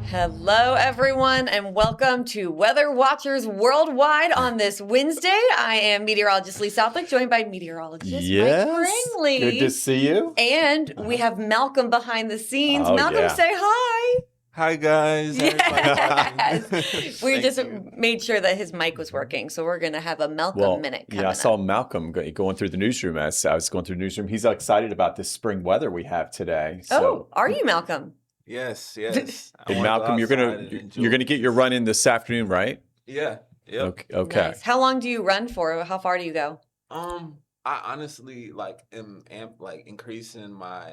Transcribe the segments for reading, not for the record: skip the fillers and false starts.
Hello, everyone, and welcome to Weather Watchers Worldwide on this Wednesday. I am meteorologist Lee Southwick, joined by meteorologist Mike Prangley. Good to see you. And we have Malcolm behind the scenes. Oh, Malcolm, yeah. say hi. Hi, guys. Yes. We just made sure that his mic was working, so we're going to have a Malcolm minute coming I saw up. Malcolm going through the newsroom as I was going through the newsroom. He's excited about this spring weather we have today. Oh, are you, Malcolm? Yes. And Malcolm, you're gonna get your run in this afternoon, right? Yeah. Yep. Okay. Nice. How long do you run for? How far do you go? I honestly am increasing my,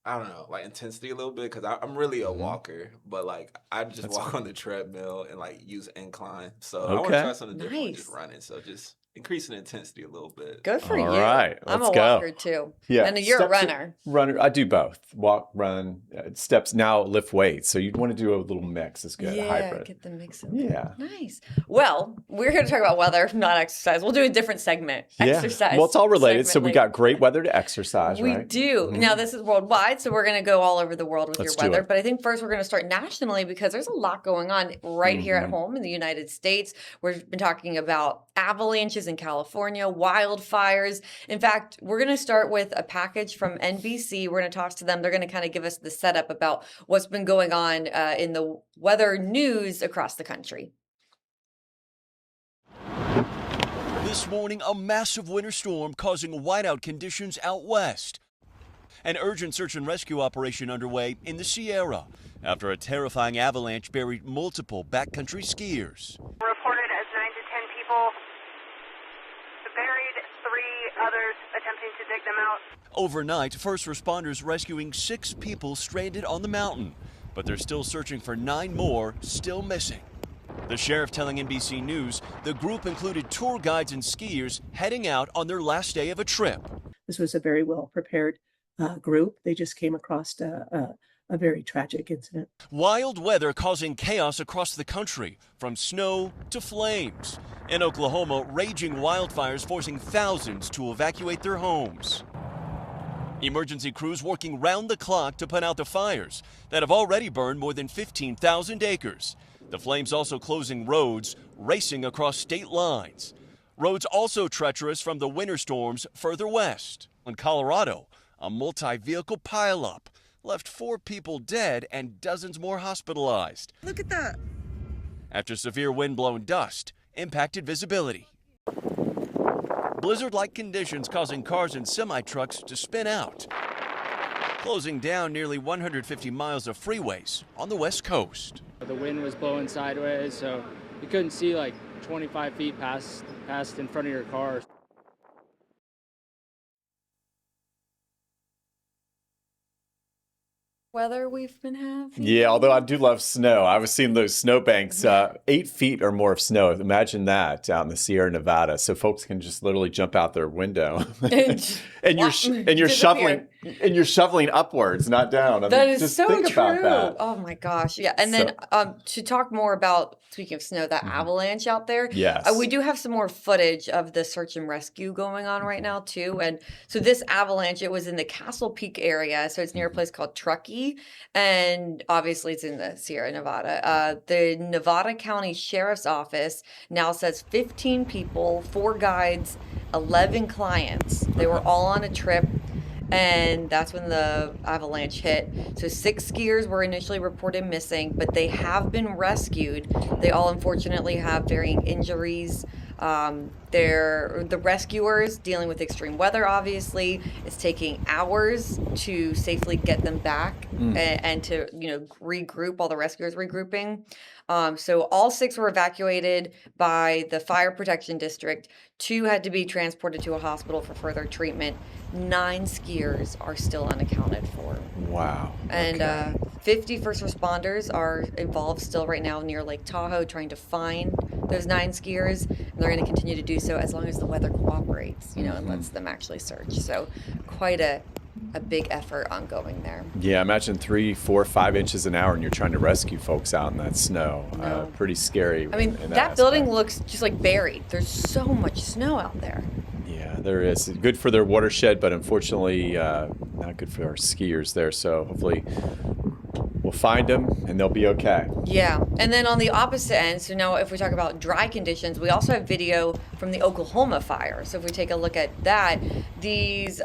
I don't know, intensity a little bit because I'm really a walker, but I just walk on the treadmill and use incline. So I want to try something different than just running. So just increasing intensity a little bit. Good for you. All right, I'm a let's go. walker too. Yeah, and you're a runner. Runner. I do both. Walk, run, steps. Now lift weights. So you'd want to do a little mix. It's good. Yeah, a hybrid. get the mix of Yeah. Nice. Well, we're going to talk about weather, not exercise. We'll do a different segment. Yeah. Exercise. Well, it's all related. So we segment got great weather to exercise, We right? do. Mhm. Now, this is worldwide, so we're going to go all over the world with Let's your do weather. it. But I think first we're going to start nationally because there's a lot going on right here at Mhm. home in the United States. We've been talking about avalanches in California, wildfires. In fact, we're going to start with a package from NBC. We're going to talk to them. They're going to kind of give us the setup about what's been going on in the weather news across the country. This morning, a massive winter storm causing whiteout conditions out west. An urgent search and rescue operation underway in the Sierra after a terrifying avalanche buried multiple backcountry skiers. Reported as 9 to 10 people buried, 3 others attempting to dig them out. Overnight, first responders rescuing 6 people stranded on the mountain, but they're still searching for 9 more still missing. The sheriff telling NBC News the group included tour guides and skiers heading out on their last day of a trip. This was a very well prepared group. They just came across a very tragic incident. Wild weather causing chaos across the country, from snow to flames. In Oklahoma, raging wildfires forcing thousands to evacuate their homes. Emergency crews working round the clock to put out the fires that have already burned more than 15,000 acres. The flames also closing roads, racing across state lines. Roads also treacherous from the winter storms further west. In Colorado, a multi-vehicle pileup left 4 people dead and dozens more hospitalized. Look at that. After severe wind-blown dust impacted visibility. Blizzard-like conditions causing cars and semi-trucks to spin out, closing down nearly 150 miles of freeways on the West Coast. The wind was blowing sideways, so you couldn't see 25 feet past in front of your car. Weather we've been having. Yeah, although I do love snow. I was seeing those snowbanks, 8 feet or more of snow. Imagine that out in the Sierra Nevada. So folks can just literally jump out their window, and you're shoveling upwards, not down. That is just so think true. about that. Oh my gosh, yeah. And then to talk more about, speaking of snow, that avalanche out there. Yes, we do have some more footage of the search and rescue going on right now too. And so this avalanche, it was in the Castle Peak area, so it's near a place called Truckee. And obviously it's in the Sierra Nevada. The Nevada County Sheriff's Office now says 15 people, 4 guides, 11 clients. They were all on a trip, and that's when the avalanche hit. So 6 skiers were initially reported missing, but they have been rescued. They all unfortunately have varying injuries. The rescuers dealing with extreme weather, obviously. It's taking hours to safely get them back and to, regroup, all the rescuers regrouping. So all 6 were evacuated by the fire protection district. 2 had to be transported to a hospital for further treatment. 9 skiers are still unaccounted for. Wow. And 50 first responders are involved still right now near Lake Tahoe trying to find those 9 skiers. And they're going to continue to do so as long as the weather cooperates, and lets them actually search. So quite a big effort ongoing there. Yeah, imagine 3, 4, 5 inches an hour and you're trying to rescue folks out in that snow. No. Pretty scary. I mean, that building looks just like buried. There's so much snow out there. Yeah, there is. Good for their watershed, but unfortunately not good for our skiers there. So hopefully we'll we'll find them and they'll be okay. Yeah. And then on the opposite end, so now if we talk about dry conditions, we also have video from the Oklahoma fire. So if we take a look at that, these,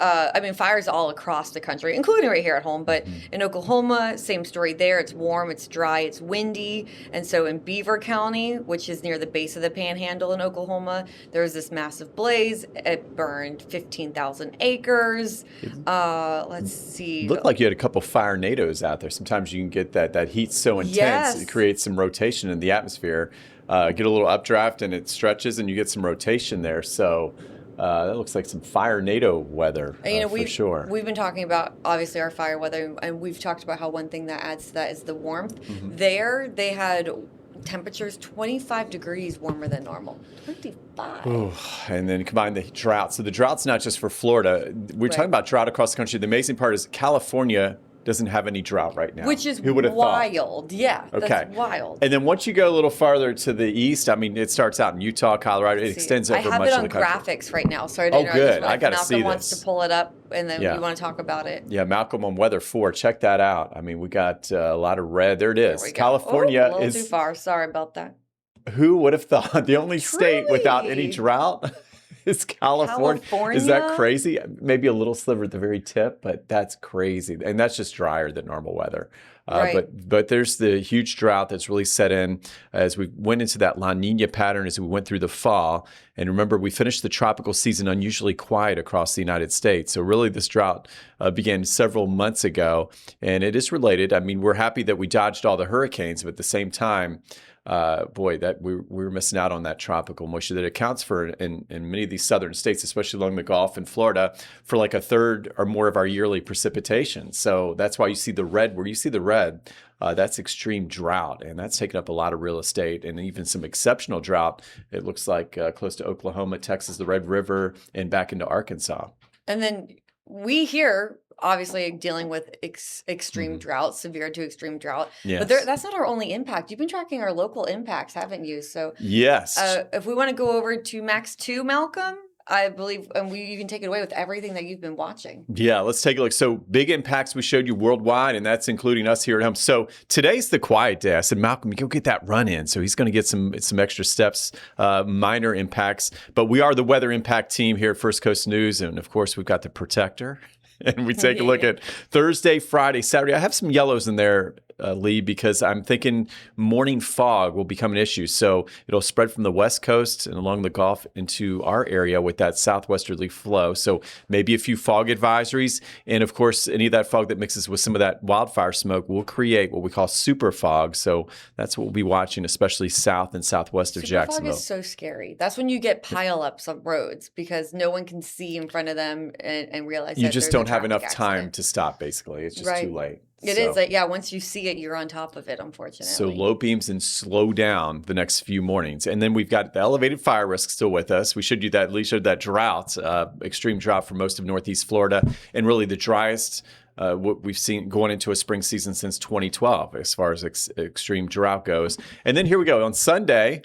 fires all across the country, including right here at home, but in Oklahoma, same story there. It's warm, it's dry, it's windy. And so in Beaver County, which is near the base of the Panhandle in Oklahoma, there was this massive blaze. It burned 15,000 acres. Let's see. Looked like you had a couple fire nados out there. Sometimes you can get that heat so intense, it creates some rotation in the atmosphere. Get a little updraft and it stretches and you get some rotation there. So that looks like some fire NATO weather for sure. We've been talking about, obviously, our fire weather, and we've talked about how one thing that adds to that is the warmth. There, they had temperatures 25 degrees warmer than normal. 25. Ooh, and then combine the drought. So the drought's not just for Florida. We're talking about drought across the country. The amazing part is California doesn't have any drought right now. Which is Who would have wild. Thought? Yeah, okay. That's wild. And then once you go a little farther to the east, it starts out in Utah, Colorado. It extends over much of the country. I have it on graphics right now. Sorry to interrupt. Good. I got to see Malcolm this. wants to pull it up, and then you want to talk about it. Yeah, Malcolm on Weather 4. Check that out. We got a lot of red. There it is. California a little too far. Sorry about that. Who would have thought the only state without any drought is California. Is that crazy? Maybe a little sliver at the very tip, but that's crazy. And that's just drier than normal weather. But there's the huge drought that's really set in as we went into that La Nina pattern as we went through the fall. And remember, we finished the tropical season unusually quiet across the United States. So really this drought began several months ago, and it is related. We're happy that we dodged all the hurricanes, but at the same time, that we were missing out on that tropical moisture that accounts for in many of these southern states, especially along the Gulf and Florida, for like a third or more of our yearly precipitation. So that's why you see the red. Where you see the red, that's extreme drought, and that's taken up a lot of real estate and even some exceptional drought. It looks like close to Oklahoma, Texas, the Red River, and back into Arkansas. And then we here, obviously dealing with extreme drought, severe to extreme drought. Yes. But that's not our only impact. You've been tracking our local impacts, haven't you? So yes. If we want to go over to Max 2, Malcolm, I believe, and you can take it away with everything that you've been watching. Yeah, let's take a look. So big impacts we showed you worldwide, and that's including us here at home. So today's the quiet day. I said, Malcolm, go get that run in. So he's going to get some extra steps, minor impacts. But we are the weather impact team here at First Coast News. And of course, we've got the protector. And we take a look at Thursday, Friday, Saturday. I have some yellows in there, Lee, because I'm thinking morning fog will become an issue. So it'll spread from the West Coast and along the Gulf into our area with that southwesterly flow. So maybe a few fog advisories. And of course, any of that fog that mixes with some of that wildfire smoke will create what we call super fog. So that's what we'll be watching, especially south and southwest of Jacksonville. Super fog is so scary. That's when you get pileups on roads because no one can see in front of them and realize you just don't have enough time to stop, basically. It's just too late. It is like, once you see it, you're on top of it, unfortunately. So low beams and slow down the next few mornings. And then we've got the elevated fire risk still with us. We showed you that, Lee showed that drought, extreme drought for most of Northeast Florida, and really the driest what we've seen going into a spring season since 2012 as far as extreme drought goes. And then here we go. On Sunday,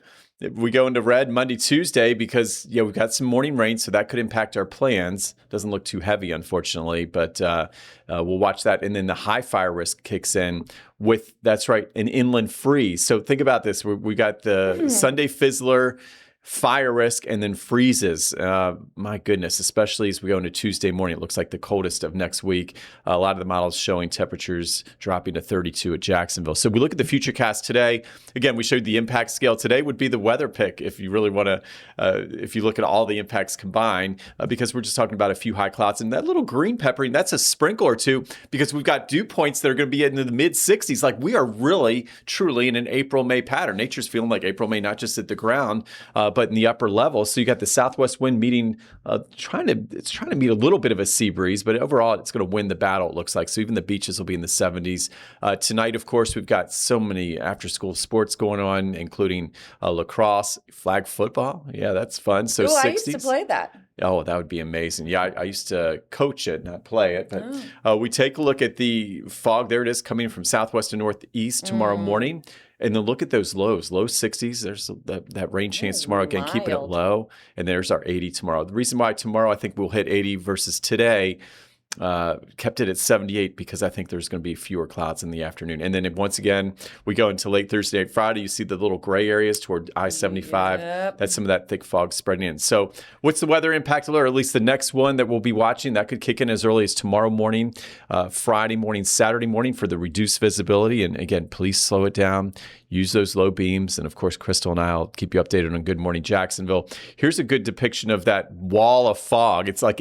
we go into red Monday, Tuesday, because we've got some morning rain, so that could impact our plans. Doesn't look too heavy, unfortunately, but we'll watch that. And then the high fire risk kicks in with, that's right, an inland freeze. So think about this. We got the Sunday fizzler, fire risk, and then freezes. My goodness, especially as we go into Tuesday morning, it looks like the coldest of next week. A lot of the models showing temperatures dropping to 32 at Jacksonville. So we look at the futurecast today. Again, we showed the impact scale. Today would be the weather pick if you really want to, if you look at all the impacts combined, because we're just talking about a few high clouds. And that little green peppering, that's a sprinkle or two, because we've got dew points that are going to be in the mid 60s. Like we are really, truly in an April-May pattern. Nature's feeling like April-May, not just at the ground, but in the upper level. So you got the southwest wind meeting, trying to meet a little bit of a sea breeze, but overall it's going to win the battle, it looks like. So even the beaches will be in the 70s. Tonight, of course, we've got so many after-school sports going on, including lacrosse, flag football. Yeah, that's fun. So 60s. I used to play that. Oh, that would be amazing. Yeah, I used to coach it, not play it. But we take a look at the fog. There it is coming from southwest to northeast tomorrow morning. And then look at those lows, low 60s. There's that rain chance tomorrow. Again, keeping it low. And there's our 80 tomorrow. The reason why tomorrow I think we'll hit 80 versus today kept it at 78 because I think there's going to be fewer clouds in the afternoon. And then once again, we go into late Thursday and Friday. You see the little gray areas toward I-75. Yep. That's some of that thick fog spreading in. So what's the weather impact alert, or at least the next one that we'll be watching? That could kick in as early as tomorrow morning, Friday morning, Saturday morning for the reduced visibility. And again, please slow it down. Use those low beams. And of course, Crystal and I will keep you updated on Good Morning Jacksonville. Here's a good depiction of that wall of fog. It's like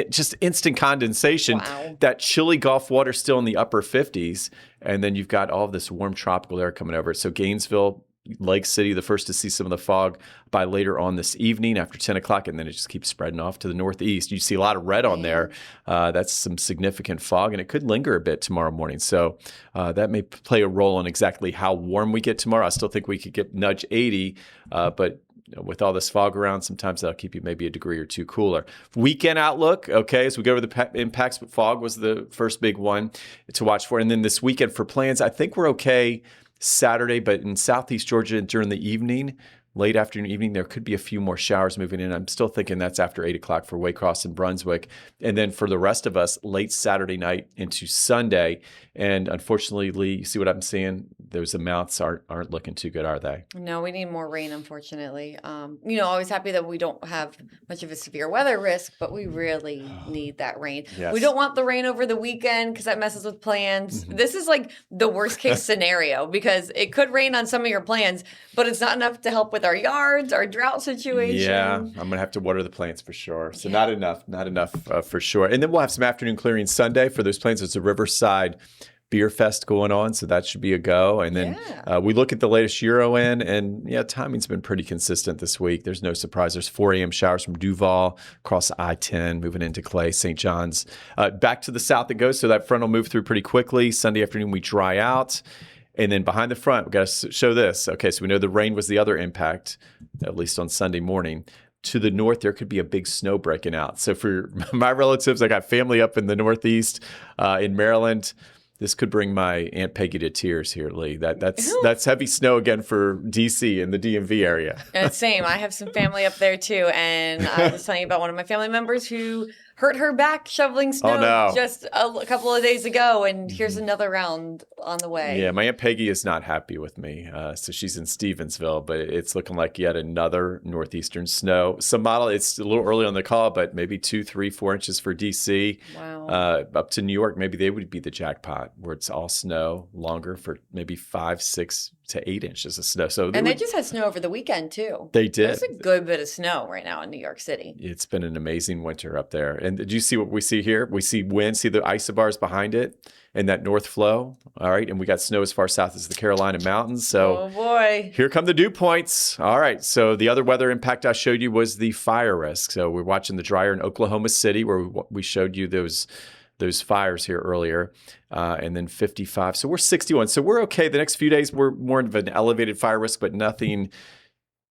just instant condensation. Wow. That chilly Gulf water still in the upper 50s. And then you've got all of this warm tropical air coming over. So Gainesville, Lake City, the first to see some of the fog by later on this evening after 10 o'clock, and then it just keeps spreading off to the northeast. You see a lot of red on there. That's some significant fog, and it could linger a bit tomorrow morning. So that may play a role in exactly how warm we get tomorrow. I still think we could get nudge 80, but with all this fog around, sometimes that'll keep you maybe a degree or two cooler. Weekend outlook, okay, as we go over the impacts, but fog was the first big one to watch for. And then this weekend for plans, I think we're okay Saturday, but in southeast Georgia during the evening, late afternoon, evening, there could be a few more showers moving in. I'm still thinking that's after 8 o'clock for Waycross and Brunswick. And then for the rest of us, late Saturday night into Sunday. And unfortunately, Lee, you see what I'm seeing? Those amounts aren't looking too good, are they? No, we need more rain, unfortunately. Always happy that we don't have much of a severe weather risk, but we really need that rain. Yes. We don't want the rain over the weekend because that messes with plans. Mm-hmm. This is like the worst case scenario because it could rain on some of your plans, but it's not enough to help with our yards, our drought situation. Yeah, I'm going to have to water the plants for sure. So not enough for sure. And then we'll have some afternoon clearing Sunday for those plants. It's a Riverside Beer Fest going on, so that should be a go. And then we look at the latest Euro in, and timing's been pretty consistent this week. There's no surprise. There's 4 a.m. showers from Duval across I-10, moving into Clay, St. John's. Back to the south it goes, so that front will move through pretty quickly. Sunday afternoon, we dry out. And then behind the front, we've got to show this. Okay, so we know the rain was the other impact, at least on Sunday morning. To the north, there could be a big snow breaking out. So for my relatives, I got family up in the Northeast, in Maryland. This could bring my Aunt Peggy to tears here, Lee. That's heavy snow again for DC and the DMV area. And same. I have some family up there too. And I was telling you about one of my family members who hurt her back shoveling snow just a couple of days ago. And here's another round on the way. Yeah, my Aunt Peggy is not happy with me. So she's in Stevensville, but it's looking like yet another northeastern snow. Some model, it's a little early on the call, but maybe 2, 3, 4 inches for DC. Wow. Up to New York, maybe they would be the jackpot where it's all snow, longer for maybe 5, 6 to 8 inches of snow. So they just had snow over the weekend too. They did. There's a good bit of snow right now in New York City. It's been an amazing winter up there. And did you see what we see here? We see wind, see the isobars behind it and that north flow. All right. And we got snow as far south as the Carolina Mountains. So oh boy. Here come the dew points. All right. So the other weather impact I showed you was the fire risk. So we're watching the dryer in Oklahoma City where we showed you those fires here earlier, and then 55. So we're 61. So we're okay. The next few days, we're more of an elevated fire risk, but nothing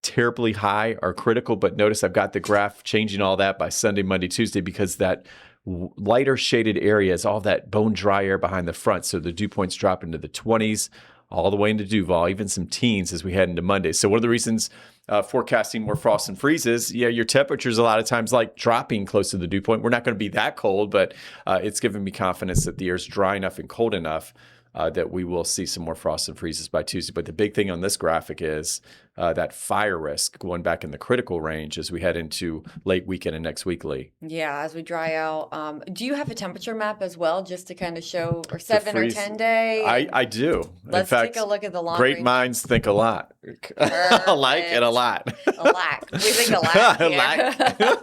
terribly high or critical. But notice I've got the graph changing all that by Sunday, Monday, Tuesday, because that lighter shaded area is all that bone dry air behind the front. So the dew points drop into the 20s, all the way into Duval, even some teens as we head into Monday. So one of the reasons forecasting more frost and freezes, your temperatures a lot of times like dropping close to the dew point. We're not going to be that cold, but it's given me confidence that the air's dry enough and cold enough that we will see some more frost and freezes by Tuesday. But the big thing on this graphic is that fire risk going back in the critical range as we head into late weekend and next week, Lee. Yeah, as we dry out. Do you have a temperature map as well, just to kind of show, or 7 or 10 day? I do. Let's take a look at the long great range. minds think alike. Alike and a lot. Alike. We think alike here.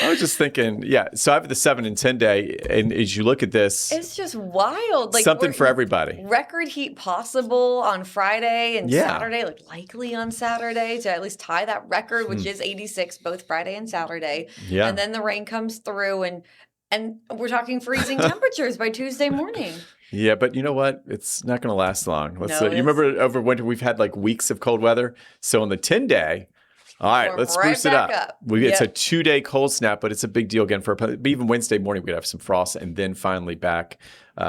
I was just thinking, so I have the 7 and 10 day, and as you look at this, it's just wild. Like something for everybody. Record heat possible on Friday and Saturday, like likely on Saturday to at least tie that record, which is 86 both Friday and Saturday. Yeah. And then the rain comes through and we're talking freezing temperatures by Tuesday morning. Yeah, but you know what? It's not going to last long. You remember over winter we've had like weeks of cold weather. So on the 10 day, all right, let's spruce it up. It's a 2-day cold snap, but it's a big deal again for even Wednesday morning. We'd have some frost and then finally back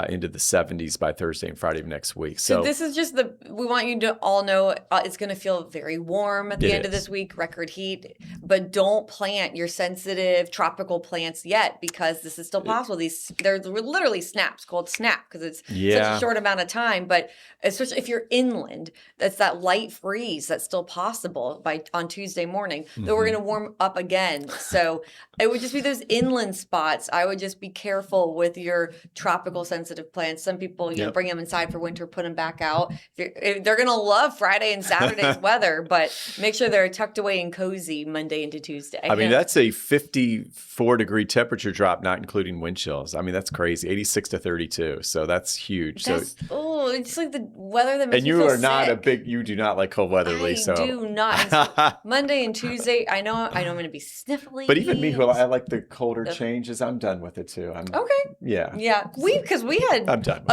into the 70s by Thursday and Friday of next week. So this is just we want you to all know it's going to feel very warm at the end of this week, record heat, but don't plant your sensitive tropical plants yet because this is still possible. They're literally snaps, called snap, because it's such a short amount of time, but especially if you're inland, that's that light freeze that's still possible on Tuesday morning. Then we're going to warm up again. So it would just be those inland spots. I would just be careful with your tropical sensitive plants. Some people, you know, bring them inside for winter, put them back out. They're going to love Friday and Saturday's weather, but make sure they're tucked away and cozy Monday into Tuesday. I mean, that's a 54-degree temperature drop, not including wind chills. I mean, that's crazy. 86 to 32. So that's huge. It's like the weather that makes me feel sick. And you are not you do not like cold weather, Lee. I do not. Monday and Tuesday, I know I'm going to be sniffly. But even me, who I like the colder changes, I'm done with it too. Okay. Yeah. Because we had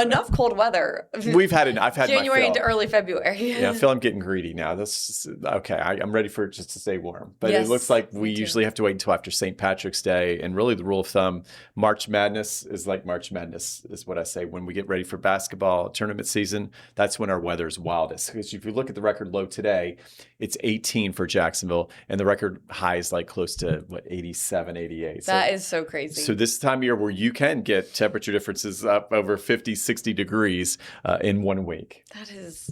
enough cold weather. I've had January into early February. Yeah, I feel I'm getting greedy now. I'm ready for it just to stay warm. But it looks like we usually have to wait until after St. Patrick's Day. And really the rule of thumb, March Madness is like March Madness is what I say. When we get ready for basketball tournament season, that's when our weather is wildest. Because if you look at the record low today, it's 18 for Jacksonville. And the record high is like close to 87, 88. That is so crazy. So this time of year where you can get temperature differences up over 50, 60 degrees in 1 week. That is,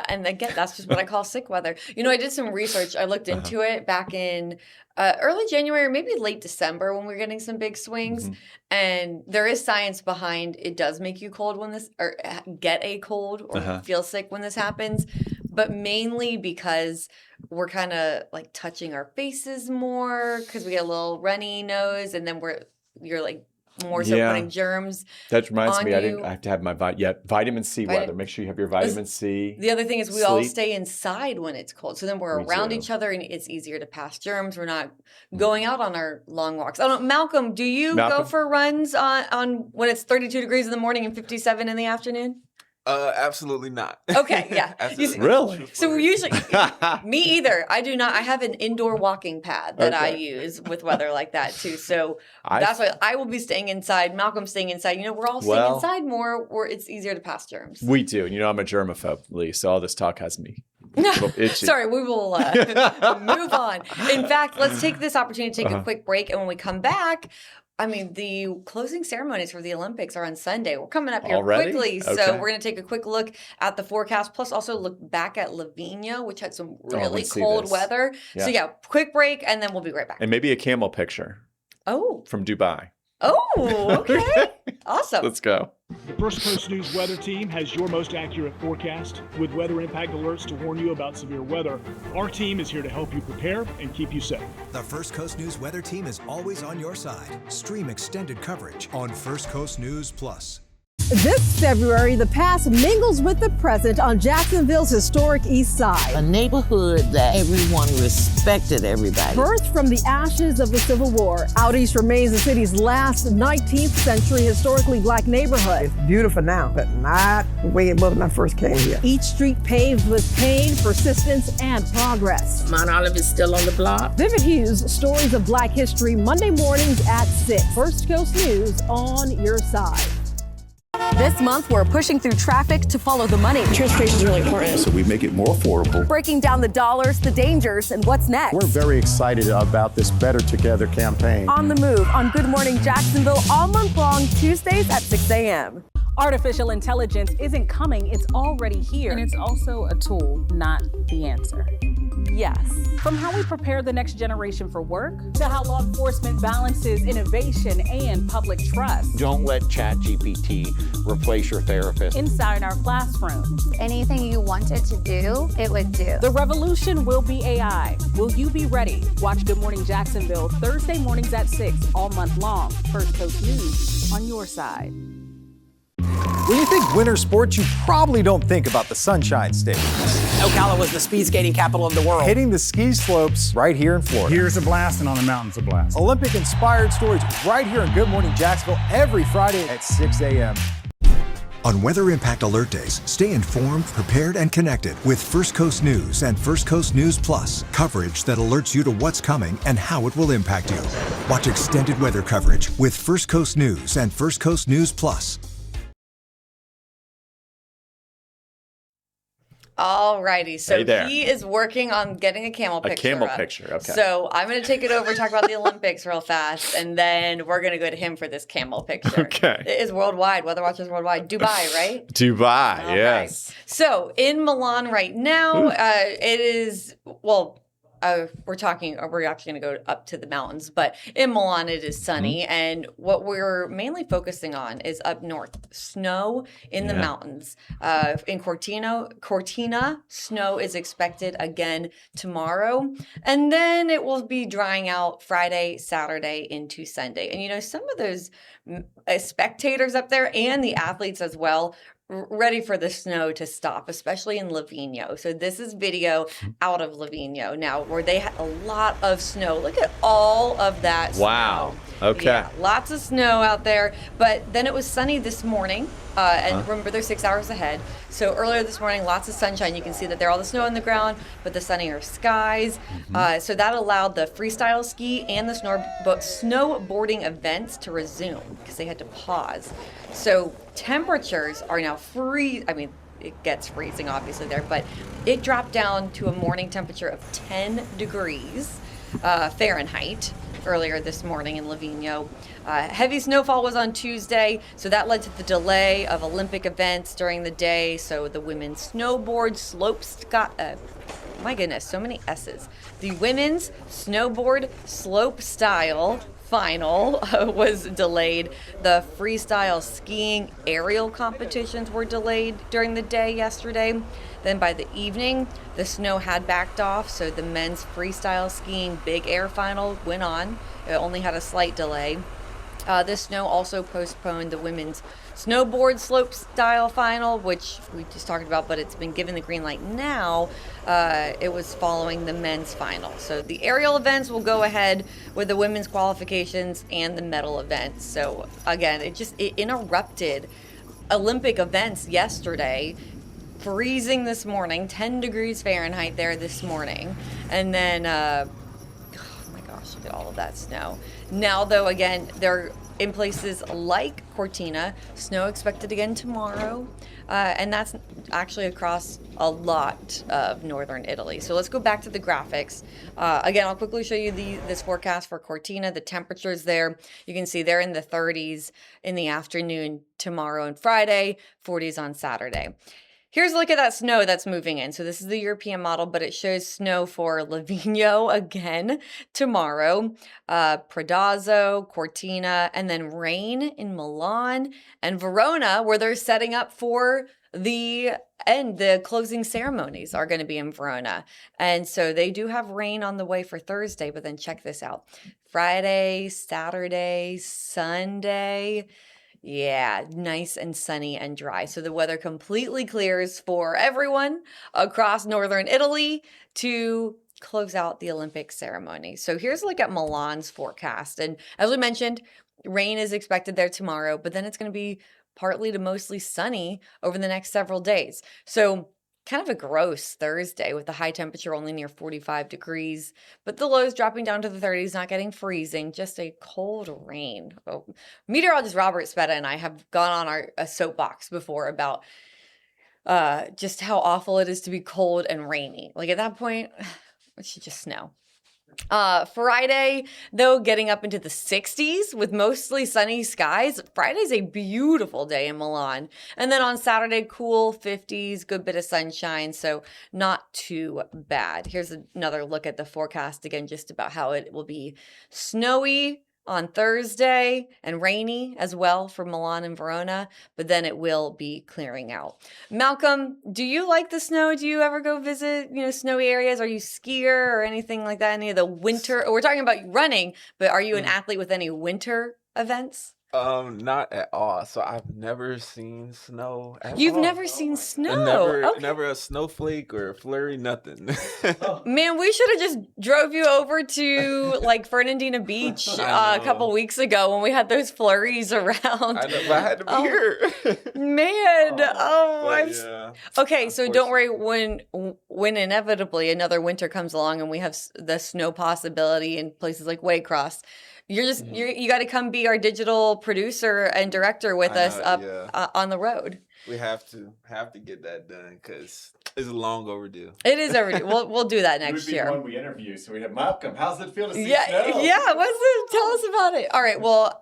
and again, that's just what I call sick weather. You know, I did some research. I looked into it back in early January, maybe late December when we were getting some big swings. And there is science behind it does make you cold when this, or get a cold or feel sick when this happens. But mainly because we're kind of like touching our faces more because we get a little runny nose, and then you're like more so putting germs. That reminds me, I have to have my vitamin C weather. Make sure you have your vitamin C. The other thing is we all stay inside when it's cold. So then we're around each other and it's easier to pass germs. We're not going out on our long walks. I don't know, Malcolm, do you go for runs on when it's 32 degrees in the morning and 57 in the afternoon? Absolutely not. Okay, yeah. Really? So usually, me either. I do not. I have an indoor walking pad that I use with weather like that too. So that's why I will be staying inside. Malcolm's staying inside. You know, we're all staying inside more, where it's easier to pass germs. We do. You know, I'm a germaphobe, Lee. So all this talk has me. Sorry, we will move on. In fact, let's take this opportunity to take a quick break, and when we come back, I mean, the closing ceremonies for the Olympics are on Sunday. We're coming up here quickly, so we're going to take a quick look at the forecast, plus also look back at Lavinia, which had some really cold weather. Yeah. So quick break, and then we'll be right back. And maybe a camel picture. Oh. From Dubai. Oh, okay. Awesome. Let's go. The First Coast News weather team has your most accurate forecast with weather impact alerts to warn you about severe weather. Our team is here to help you prepare and keep you safe. The First Coast News weather team is always on your side. Stream extended coverage on First Coast News Plus. This February, the past mingles with the present on Jacksonville's historic East Side. A neighborhood that everyone respected everybody. Birthed from the ashes of the Civil War, Out East remains the city's last 19th century historically black neighborhood. It's beautiful now, but not the way it was when I first came here. Each street paved with pain, persistence, and progress. Mount Olive is still on the block. Vivid Hues, stories of black history, Monday mornings at 6. First Coast News on your side. This month, we're pushing through traffic to follow the money. Transportation is really important. So we make it more affordable. Breaking down the dollars, the dangers, and what's next. We're very excited about this Better Together campaign. On the Move on Good Morning Jacksonville all month long, Tuesdays at 6 a.m. Artificial intelligence isn't coming, it's already here. And it's also a tool, not the answer. Yes. From how we prepare the next generation for work, to how law enforcement balances innovation and public trust. Don't let ChatGPT replace your therapist. Inside our classrooms. Anything you wanted to do, it would do. The revolution will be AI. Will you be ready? Watch Good Morning Jacksonville Thursday mornings at 6 all month long. First Coast News on your side. When you think winter sports, you probably don't think about the Sunshine State. Ocala was the speed skating capital of the world. Hitting the ski slopes right here in Florida. Here's a blast, and on the mountains a blast. Olympic-inspired stories right here in Good Morning Jacksonville every Friday at 6 a.m. On Weather Impact Alert Days, stay informed, prepared, and connected with First Coast News and First Coast News Plus. Coverage that alerts you to what's coming and how it will impact you. Watch extended weather coverage with First Coast News and First Coast News Plus. Alrighty, so Hey there. he is working on getting a camel picture. A camel up. picture, okay. So I'm going to take it over, talk about the Olympics real fast, and then we're going to go to him for this camel picture. Okay. It is worldwide. Weather Watch is worldwide. Dubai, right? Dubai, Okay. yes. So in Milan right now, it is, well, we're actually going to go up to the mountains, but in Milan it is sunny, and what we're mainly focusing on is up north, snow in the mountains. In Cortina, snow is expected again tomorrow, and then it will be drying out Friday, Saturday into Sunday. And some of those spectators up there and the athletes as well ready for the snow to stop, especially in Livigno. So this is video out of Livigno now, where they had a lot of snow. Look at all of that snow. Wow. Okay. Yeah, lots of snow out there. But then it was sunny this morning. And remember, they're 6 hours ahead. So earlier this morning, lots of sunshine. You can see that there all the snow on the ground, but the sunnier skies. So that allowed the freestyle ski and the snowboarding events to resume because they had to pause. So temperatures are now it gets freezing obviously there, but it dropped down to a morning temperature of 10 degrees Fahrenheit earlier this morning in Livigno. Heavy snowfall was on Tuesday, so that led to the delay of Olympic events during the day. So the women's snowboard my goodness, so many S's. The women's snowboard slope style final was delayed. The freestyle skiing aerial competitions were delayed during the day yesterday. Then by the evening, the snow had backed off, so the men's freestyle skiing big air final went on. It only had a slight delay. The snow also postponed the women's snowboard slope style final, which we just talked about, but it's been given the green light now. It was following the men's final. So the aerial events will go ahead with the women's qualifications and the medal events. So again, it interrupted Olympic events yesterday. Freezing this morning, 10 degrees Fahrenheit there this morning. And then, oh my gosh, look at all of that snow. Now, though, again, they're in places like Cortina, snow expected again tomorrow. And that's actually across a lot of northern Italy. So let's go back to the graphics. Again, I'll quickly show you this forecast for Cortina. The temperatures there, you can see they're in the 30s in the afternoon tomorrow and Friday, 40s on Saturday. Here's a look at that snow that's moving in. So this is the European model, but it shows snow for Livigno again tomorrow, Predazzo, Cortina, and then rain in Milan and Verona, where they're setting up for the end. The closing ceremonies are going to be in Verona. And so they do have rain on the way for Thursday, but then check this out. Friday, Saturday, Sunday. Yeah, nice and sunny and dry. So the weather completely clears for everyone across northern Italy to close out the Olympic ceremony. So here's a look at Milan's forecast. And as we mentioned, rain is expected there tomorrow, but then it's going to be partly to mostly sunny over the next several days. So kind of a gross Thursday with the high temperature only near 45 degrees, but the lows dropping down to the 30s, not getting freezing, just a cold rain. Oh. Meteorologist Robert Spetta and I have gone on a soapbox before about just how awful it is to be cold and rainy. Like at that point, it should just snow. Friday, though, getting up into the 60s with mostly sunny skies. Friday's a beautiful day in Milan. And then on Saturday, cool 50s, good bit of sunshine, so not too bad. Here's another look at the forecast again, just about how it will be snowy on Thursday and rainy as well for Milan and Verona, but then it will be clearing out. Malcolm, do you like the snow? Do you ever go visit, snowy areas? Are you a skier or anything like that? Any of the winter? We're talking about running, but are you an athlete with any winter events? Not at all. So I've never seen snow at You've all. never seen snow? Never a snowflake or a flurry, nothing. Man, we should have just drove you over to Fernandina Beach a couple weeks ago when we had those flurries around. I know, but I had to be here. Man, Yeah. Okay, so don't worry when inevitably another winter comes along and we have the snow possibility in places like Waycross. You got to come be our digital producer and director with us on the road. We have to get that done because It's long overdue. It is overdue. We'll do that next year. One we interview, so we have Malcolm. How's it feel to see Yeah, snow? yeah. Tell us about it. All right. Well,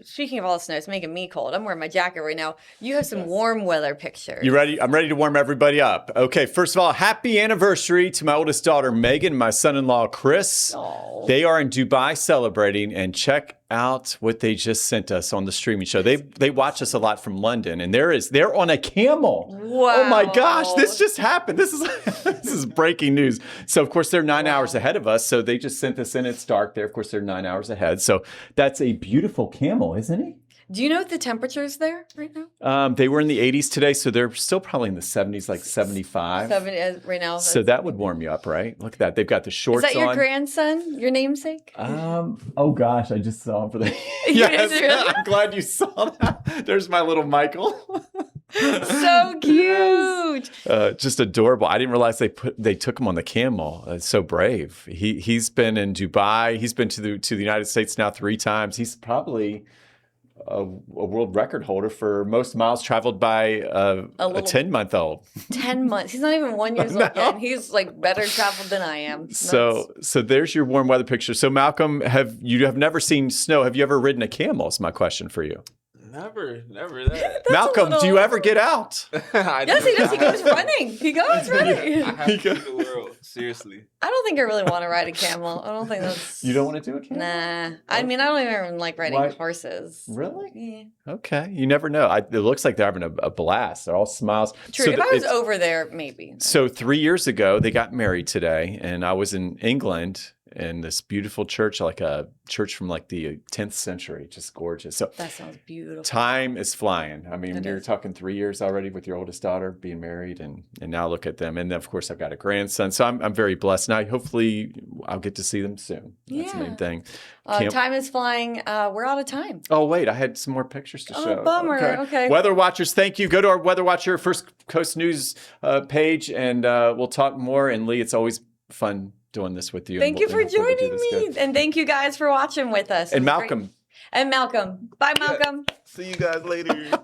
speaking of all the snow, it's making me cold. I'm wearing my jacket right now. You have some warm weather pictures. You ready? I'm ready to warm everybody up. Okay. First of all, happy anniversary to my oldest daughter Megan, my son-in-law Chris. Aww. They are in Dubai celebrating, and check out what they just sent us on the streaming show. They watch us a lot from London, and they're on a camel. Wow. Oh my gosh, this just happened. This is breaking news. So of course they're 9 hours ahead of us. So they just sent this in. It's dark there. Of course they're 9 hours ahead. So that's a beautiful camel, isn't he? Do you know what the temperature is there right now? They were in the 80s today, so they're still probably in the 70s, like 75. 70 right now. So that would warm you up, right? Look at that. They've got the shorts on. Is that your grandson, your namesake? Oh gosh, I just saw him for the. Yes, I'm glad you saw that. There's my little Michael. So cute. Just adorable. I didn't realize they took him on the camel. So brave. He's been in Dubai. He's been to the United States now 3 times. He's probably a world record holder for most miles traveled by a 10-month-old. 10 months. He's not even 1 year old yet. And he's like better traveled than I am. So there's your warm weather picture. So Malcolm, you have never seen snow. Have you ever ridden a camel? Is my question for you. Never that. Malcolm, do you ever get out? Yes, he does. He goes running. He goes running. I have to see the world. Seriously. I don't think I really want to ride a camel. I don't think that's... You don't want to do a camel? Nah. I mean, I don't even like riding horses. Really? Yeah. Okay. You never know. It looks like they're having a blast. They're all smiles. True. So if I was over there, maybe. So 3 years ago, they got married today, and I was in England in this beautiful church, like a church from like the 10th century, just gorgeous. So that sounds beautiful. Time is flying. I mean, you're talking 3 years already with your oldest daughter being married, and now look at them. And then, of course, I've got a grandson, so I'm very blessed. Now, hopefully, I'll get to see them soon. That's the main thing. Time is flying. We're out of time. Oh, wait, I had some more pictures to show. Bummer. Okay. Weather Watchers, thank you. Go to our Weather Watcher First Coast News page, and we'll talk more. And Lee, it's always fun doing this with you. Thank you for joining me. And thank you guys for watching with us. And Malcolm. Great. And Malcolm. Bye, Malcolm. See you guys later.